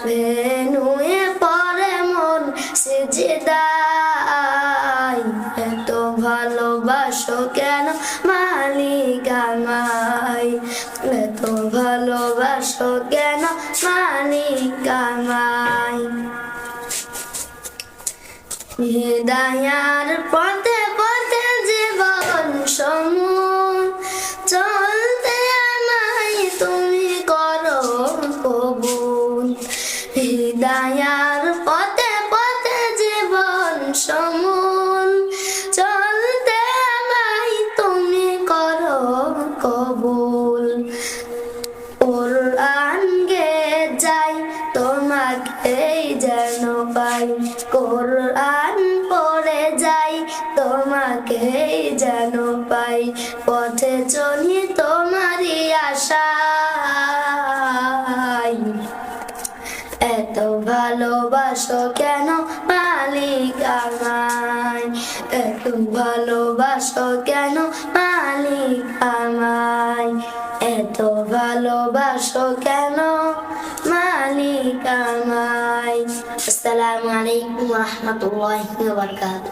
ভেনুয়ে পড়ে মন সিজদায়। এত ভালোবাসো কেন মালিক আমায়, এত ভালোবাসো কেন মালিক আমায়। হৃদয়ার পথে পথে জীবন সমূহ চলতে আমায় তুমি করো কবুল। হৃদয়ার পথে পথে জীবন সমূহ চলতে আমায় তুমি করো কবুল। কোরআন গে যাই তোমাকেই যেন পাই, কোরআন পড়ে যাই তোমাকেই যেন পাই। পথে চলি তোমারই আশায়, এত ভালোবাসো কেন মালিক আমায়, এত ভালোবাসো কেন মালিক আমায়, এত ভালোবাসো কেন মালিক আমায়। আসসালামু আলাইকুম ওয়া রাহমাতুল্লাহি ওয়া বারাকাতুহু।